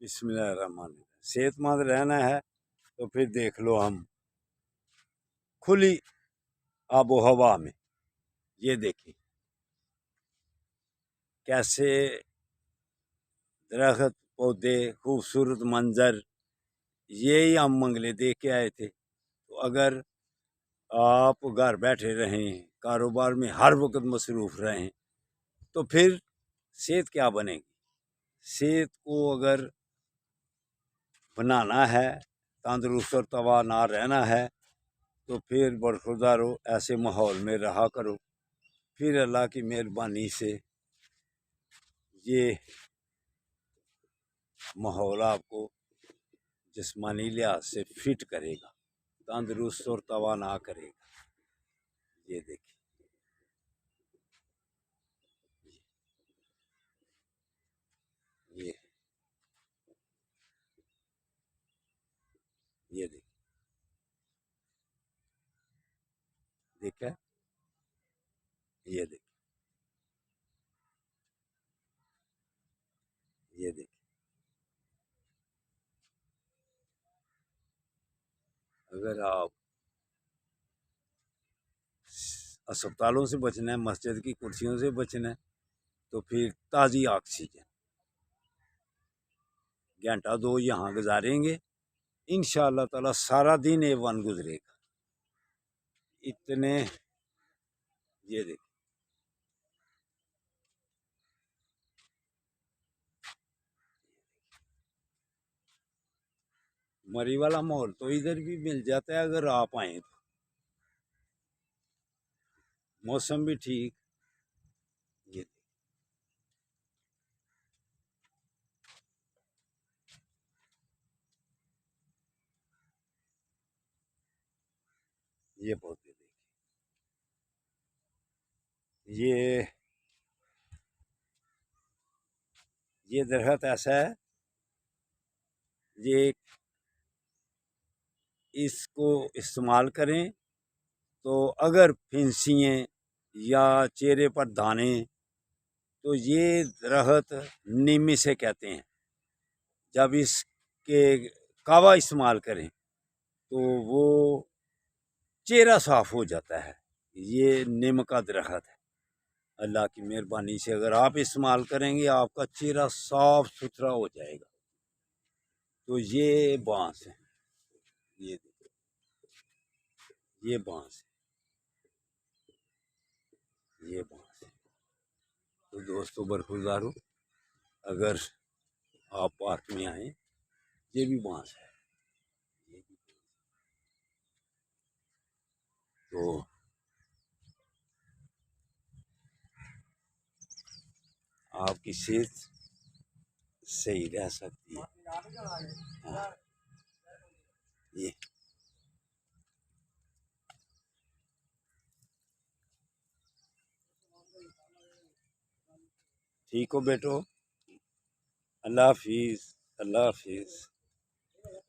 بسم اللہ الرحمن الرحیم۔ صحت مند رہنا ہے تو پھر دیکھ لو ہم کھلی آب و ہوا میں یہ دیکھیں کیسے درخت پودے خوبصورت منظر، یہی ہم منگلے دیکھ کے آئے تھے۔ تو اگر آپ گھر بیٹھے رہیں، کاروبار میں ہر وقت مصروف رہیں، تو پھر صحت کیا بنے گی؟ صحت کو اگر بنانا ہے، تندرست اور توانا رہنا ہے، تو پھر برخوردارو ایسے ماحول میں رہا کرو۔ پھر اللہ کی مہربانی سے یہ ماحول آپ کو جسمانی لحاظ سے فٹ کرے گا، تندرست اور توانا کرے گا۔ یہ دیکھیں، یہ یہ دیکھیں، دیکھا یہ دیکھیں، یہ دیکھیں۔ اگر آپ اسپتالوں سے بچنا ہے، مسجد کی کرسیوں سے بچنا ہے، تو پھر تازی آکسیجن گھنٹہ دو یہاں گزاریں گے، انشاءاللہ تعالی سارا دن A1 گزرے گا۔ اتنے یہ دیکھ مری والا ماحول تو ادھر بھی مل جاتا ہے اگر آپ آئیں تو، موسم بھی ٹھیک۔ یہ یہ بہت دیکھیں، یہ درخت ایسا ہے، یہ اس کو استعمال کریں تو اگر پھنسییں یا چہرے پر دانے، تو یہ درخت نیمی سے کہتے ہیں، جب اس کے کعوہ استعمال کریں تو وہ چہرہ صاف ہو جاتا ہے۔ یہ نیم کا درخت ہے، اللہ کی مہربانی سے اگر آپ استعمال کریں گے آپ کا چہرہ صاف ستھرا ہو جائے گا۔ تو یہ بانس ہے، یہ بانس ہے، یہ بانس ہے۔ تو دوستو برخوردارو، اگر آپ پارک میں آئیں، یہ بھی بانس ہے، یہ بھی۔ تو آپ کی صحت صحیح رہ سکتی ہے۔ ہاں، یہ ٹھیک ہو بیٹو، اللہ حافظ، اللہ حافظ۔